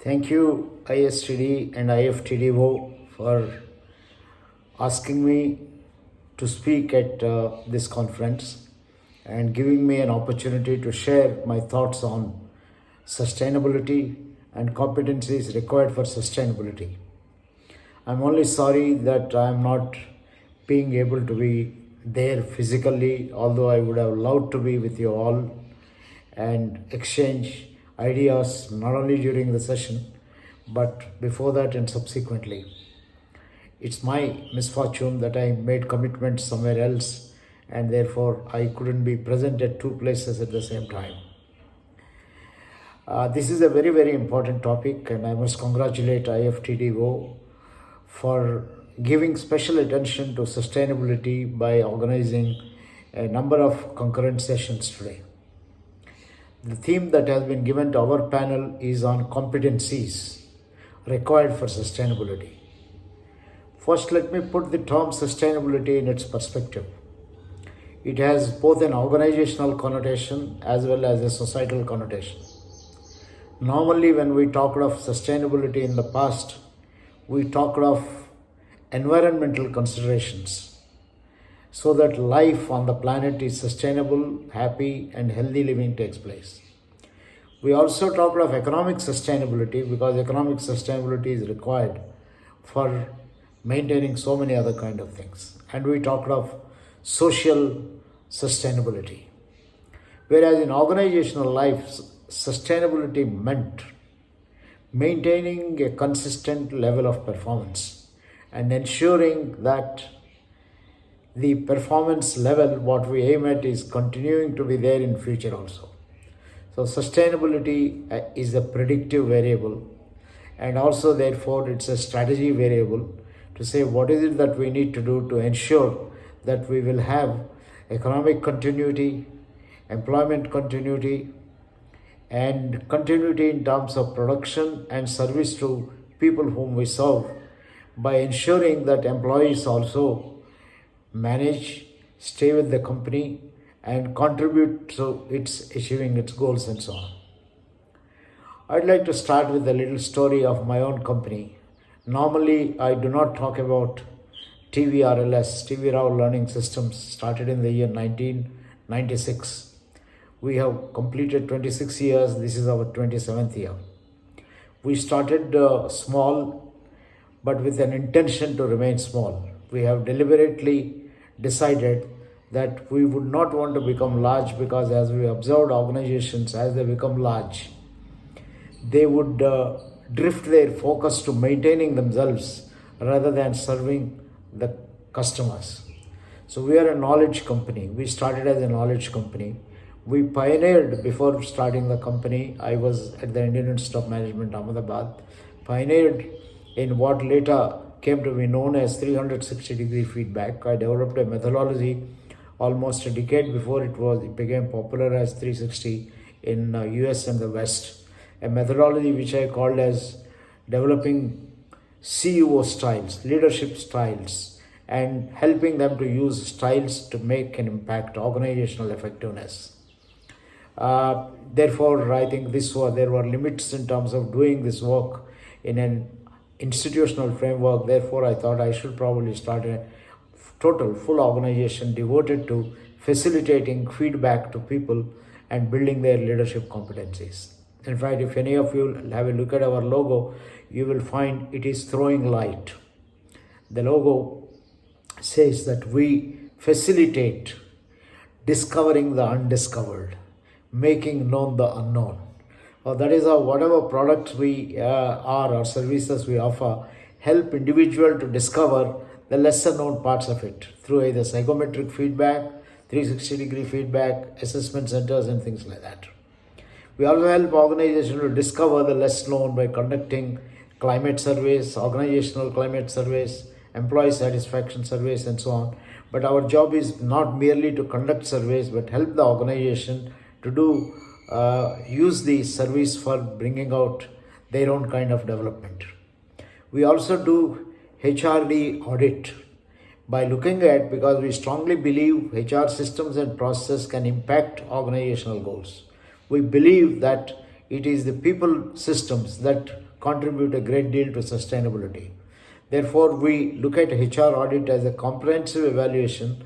Thank you, ISTD and IFTDO, for asking me to speak at this conference and giving me an opportunity to share my thoughts on sustainability and competencies required for sustainability. I'm only sorry that I'm not being able to be there physically, although I would have loved to be with you all and exchange ideas not only during the session but before that and subsequently. It's my misfortune that I made commitments somewhere else and therefore I couldn't be present at two places at the same time. This is a very, very important topic, and I must congratulate IFTDO for giving special attention to sustainability by organizing a number of concurrent sessions today. The theme that has been given to our panel is on competencies required for sustainability. First, let me put the term sustainability in its perspective. It has both an organizational connotation as well as a societal connotation. Normally, when we talked of sustainability in the past, we talked of environmental considerations so that life on the planet is sustainable, happy, and healthy living takes place. We also talked of economic sustainability because economic sustainability is required for maintaining so many other kind of things. And we talked of social sustainability. Whereas in organizational life, sustainability meant maintaining a consistent level of performance and ensuring that the performance level, what we aim at, is continuing to be there in future also. So sustainability is a predictive variable, and also therefore it's a strategy variable to say what is it that we need to do to ensure that we will have economic continuity, employment continuity, and continuity in terms of production and service to people whom we serve, by ensuring that employees also manage, stay with the company, and contribute to its achieving its goals and so on. I'd like to start with a little story of my own company. Normally, I do not talk about TVRLS, TVRLS Learning Systems, started in the year 1996. We have completed 26 years. This is our 27th year. We started small, but with an intention to remain small. We have deliberately decided that we would not want to become large, because as we observed organizations, as they become large, they would drift their focus to maintaining themselves rather than serving the customers. So we are a knowledge company. We started as a knowledge company. We pioneered before starting the company. I was at the Indian Institute of Management, Ahmedabad, pioneered in what later came to be known as 360-degree feedback. I developed a methodology almost a decade before it became popular as 360 in US and the West. A methodology which I called as developing CEO styles, leadership styles, and helping them to use styles to make an impact, organizational effectiveness. Therefore, I think there were limits in terms of doing this work in an institutional framework. Therefore, I thought I should probably start a full organization devoted to facilitating feedback to people and building their leadership competencies. In fact, if any of you have a look at our logo, you will find it is throwing light. The logo says that we facilitate discovering the undiscovered, making known the unknown. That is how whatever products we are or services we offer help individual to discover the lesser known parts of it through either psychometric feedback, 360-degree feedback, assessment centers, and things like that. We also help organizations to discover the less known by conducting climate surveys, organizational climate surveys, employee satisfaction surveys, and so on. But our job is not merely to conduct surveys, but help the organization to use the service for bringing out their own kind of development. We also do HRD audit by looking at, because we strongly believe HR systems and processes can impact organizational goals. We believe that it is the people systems that contribute a great deal to sustainability. Therefore, we look at HR audit as a comprehensive evaluation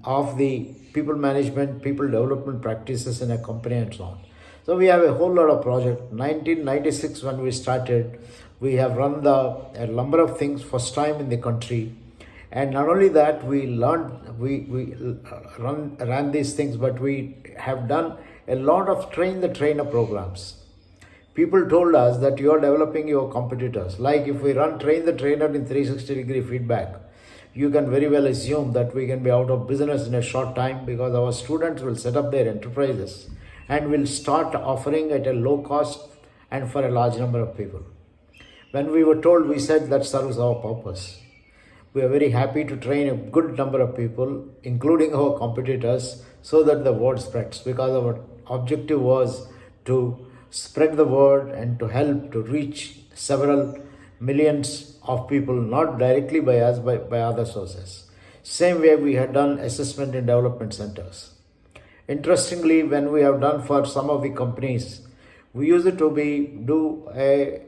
of the people management, people development practices in a company and so on. So we have a whole lot of projects. 1996 when we started, we have run a number of things first time in the country. And not only that, we ran these things, but we have done a lot of train the trainer programs. People told us that you are developing your competitors. Like if we run train the trainer in 360-degree feedback, you can very well assume that we can be out of business in a short time, because our students will set up their enterprises and will start offering at a low cost and for a large number of people. When we were told, we said that serves our purpose. We are very happy to train a good number of people, including our competitors, so that the word spreads, because our objective was to spread the word and to help to reach several millions of people, not directly by us, but by other sources. Same way we had done assessment in development centers. Interestingly, when we have done for some of the companies, we used to do a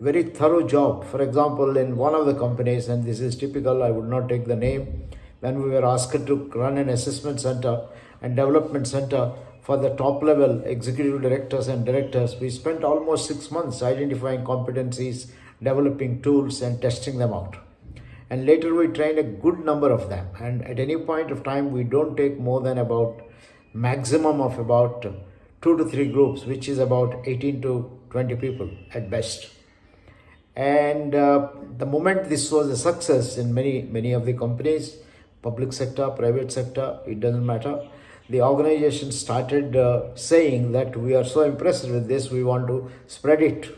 very thorough job. For example, in one of the companies, and this is typical, I would not take the name, when we were asked to run an assessment center and development center for the top level executive directors and directors, we spent almost 6 months identifying competencies, developing tools and testing them out. And later we trained a good number of them. And at any point of time, we don't take more than about maximum of about 2 to 3 groups, which is about 18 to 20 people at best. And the moment this was a success in many of the companies, public sector, private sector, it doesn't matter, the organization started saying that we are so impressed with this, we want to spread it.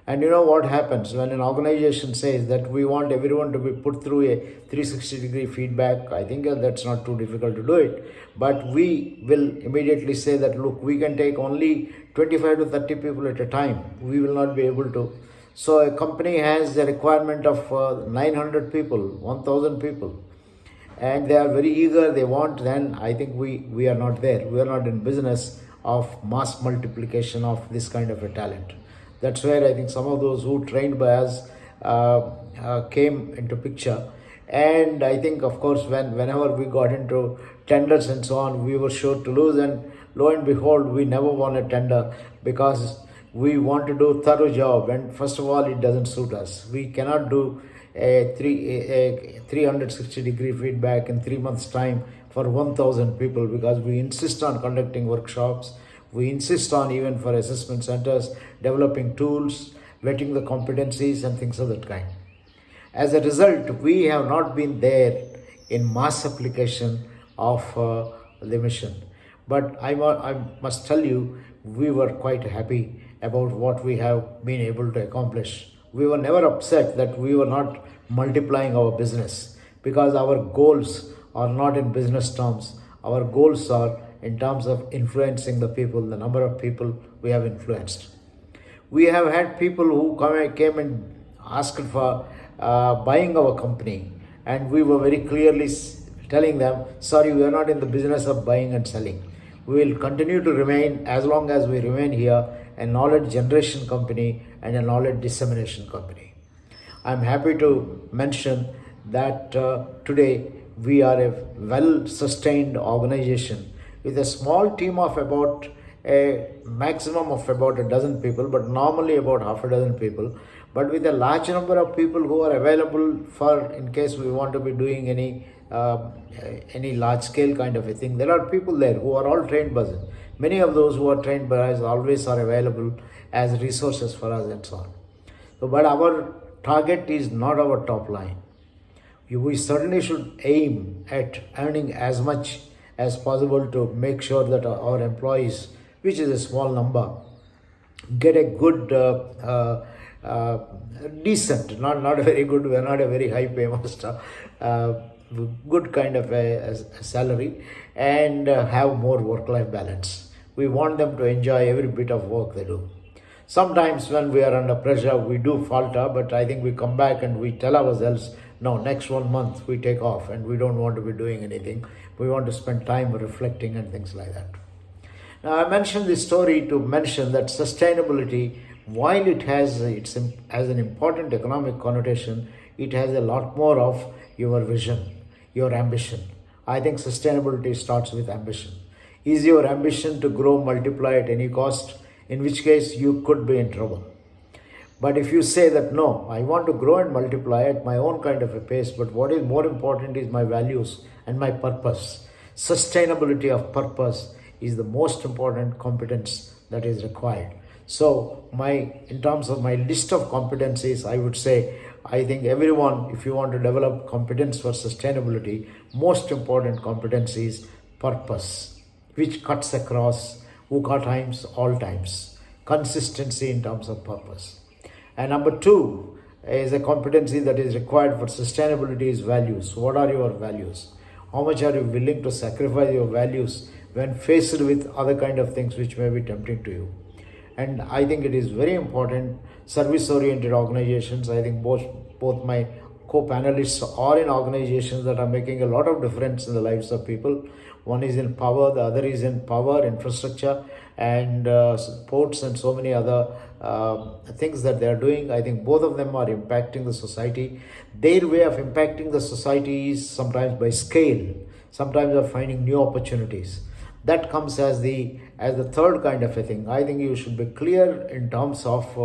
And you know what happens when an organization says that we want everyone to be put through a 360-degree feedback? I think that's not too difficult to do it. But we will immediately say that, look, we can take only 25 to 30 people at a time. We will not be able to. So a company has a requirement of 900 people, 1,000 people. And they are very eager, they want, then I think we are not there. We are not in business of mass multiplication of this kind of a talent. That's where I think some of those who trained by us came into picture. And I think, of course, whenever we got into tenders and so on, we were sure to lose. And lo and behold, we never won a tender, because we want to do a thorough job. And first of all, it doesn't suit us. We cannot do a 360-degree feedback in 3 months' time for 1,000 people, because we insist on conducting workshops. We insist on, even for assessment centers, developing tools, vetting the competencies and things of that kind. As a result, we have not been there in mass application of the mission. But I must tell you, we were quite happy about what we have been able to accomplish. We were never upset that we were not multiplying our business, because our goals are not in business terms. Our goals are in terms of influencing the people, the number of people we have influenced. We have had people who came and asked for buying our company, and we were very clearly telling them, sorry, we are not in the business of buying and selling. We will continue to remain, as long as we remain here, a knowledge generation company and a knowledge dissemination company. I'm happy to mention that today we are a well-sustained organization with a small team of about a maximum of about a dozen people, but normally about half a dozen people, but with a large number of people who are available for, in case we want to be doing any large scale kind of a thing. There are people there who are all trained by us. Many of those who are trained by us always are available as resources for us and so on. So, but our target is not our top line. We certainly should aim at earning as much as possible to make sure that our employees, which is a small number, get a good, decent, not a very good, we are not a very high pay master, good kind of a salary, and have more work-life balance. We want them to enjoy every bit of work they do. Sometimes when we are under pressure, we do falter, but I think we come back and we tell ourselves, no, next 1 month we take off and we don't want to be doing anything. We want to spend time reflecting and things like that. Now, I mentioned this story to mention that sustainability while it has as an important economic connotation, it has a lot more of your vision, your ambition. I think sustainability starts with ambition. Is your ambition to grow, multiply at any cost? In which case you could be in trouble. But if you say that no, I want to grow and multiply at my own kind of a pace, but what is more important is my values and my purpose. Sustainability of purpose is the most important competence that is required. So, in terms of my list of competencies, I would say I think everyone, if you want to develop competence for sustainability, most important competence is purpose, which cuts across VUCA times, all times. Consistency in terms of purpose. And number two is a competency that is required for sustainability is values. What are your values? How much are you willing to sacrifice your values when faced with other kind of things which may be tempting to you? And I think it is very important, service oriented organizations. I think both my co-panelists are in organizations that are making a lot of difference in the lives of people. One is in power, the other is in power, infrastructure, and sports, and so many other things that they are doing. I think both of them are impacting the society. Their way of impacting the society is sometimes by scale, sometimes by finding new opportunities. That comes as the third kind of a thing. I think you should be clear in terms of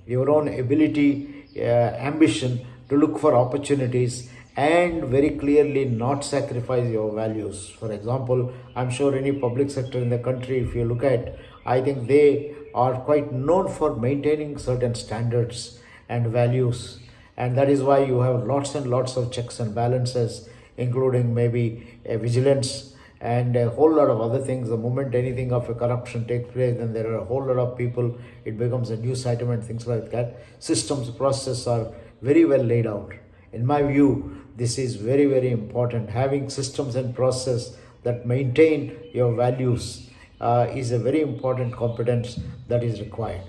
your own ability, ambition to look for opportunities, and very clearly not sacrifice your values. For example, I'm sure any public sector in the country, if you look at, I think they are quite known for maintaining certain standards and values, and that is why you have lots and lots of checks and balances, including maybe a vigilance and a whole lot of other things. The moment anything of a corruption takes place, then there are a whole lot of people, it becomes a news item and things like that. Systems, processes are very well laid out. In my view, this is very, very important. Having systems and process that maintain your values is a very important competence that is required.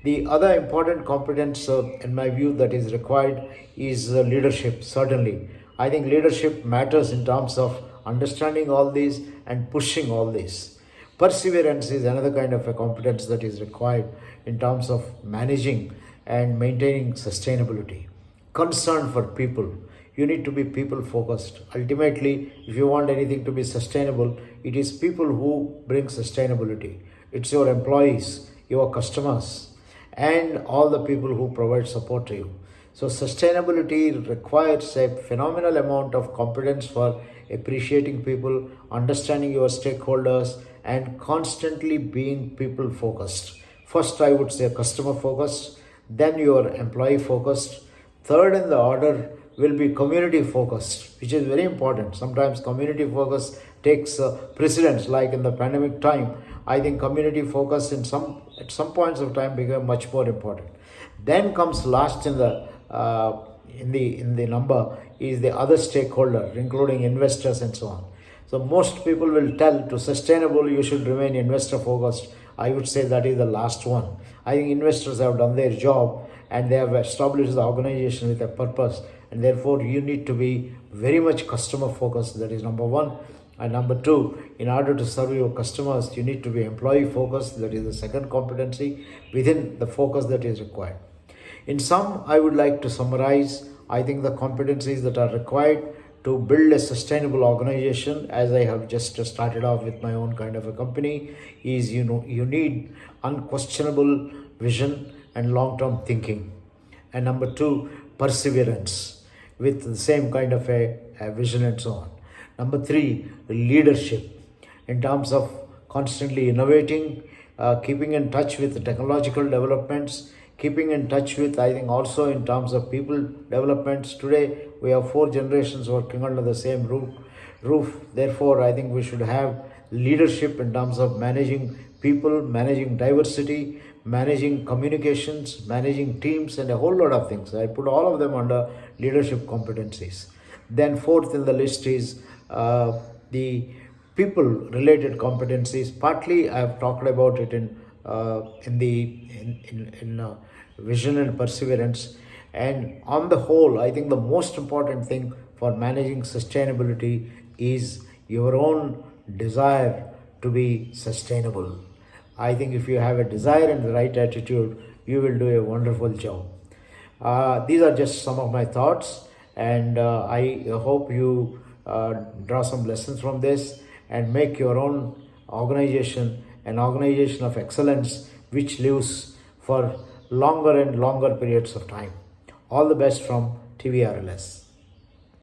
The other important competence, in my view, that is required is leadership, certainly. I think leadership matters in terms of understanding all these and pushing all this. Perseverance is another kind of a competence that is required in terms of managing and maintaining sustainability. Concern for people. You need to be people focused. Ultimately, if you want anything to be sustainable, it is people who bring sustainability. It's your employees, your customers, and all the people who provide support to you. So sustainability requires a phenomenal amount of competence for appreciating people, understanding your stakeholders, and constantly being people focused. First, I would say customer focused, then your employee focused. Third in the order will be community focused, which is very important. Sometimes community focus takes precedence, like in the pandemic time. I think community focus at some points of time became much more important. Then comes last in the number is the other stakeholder, including investors and so on. So most people will tell to sustainable you should remain investor focused. I would say that is the last one. I think investors have done their job and they have established the organization with a purpose, and therefore you need to be very much customer focused. That is number one. And number two, in order to serve your customers, you need to be employee focused. That is the second competency within the focus that is required. In sum, I would like to summarize, I think the competencies that are required to build a sustainable organization, as I have just started off with my own kind of a company, is you need unquestionable vision and long-term thinking. And number two, perseverance with the same kind of a vision and so on. Number three, leadership in terms of constantly innovating, keeping in touch with the technological developments, keeping in touch with, I think also in terms of people developments. Today we have 4 generations working under the same roof. Therefore, I think we should have leadership in terms of managing people, managing diversity, managing communications, managing teams, and a whole lot of things. I put all of them under leadership competencies. Then fourth in the list is the people related competencies. Partly I have talked about it in vision and perseverance. And on the whole, I think the most important thing for managing sustainability is your own desire to be sustainable. I think if you have a desire and the right attitude, you will do a wonderful job. These are just some of my thoughts, and I hope you draw some lessons from this and make your own organization an organization of excellence which lives for longer and longer periods of time. All the best from TVRLS.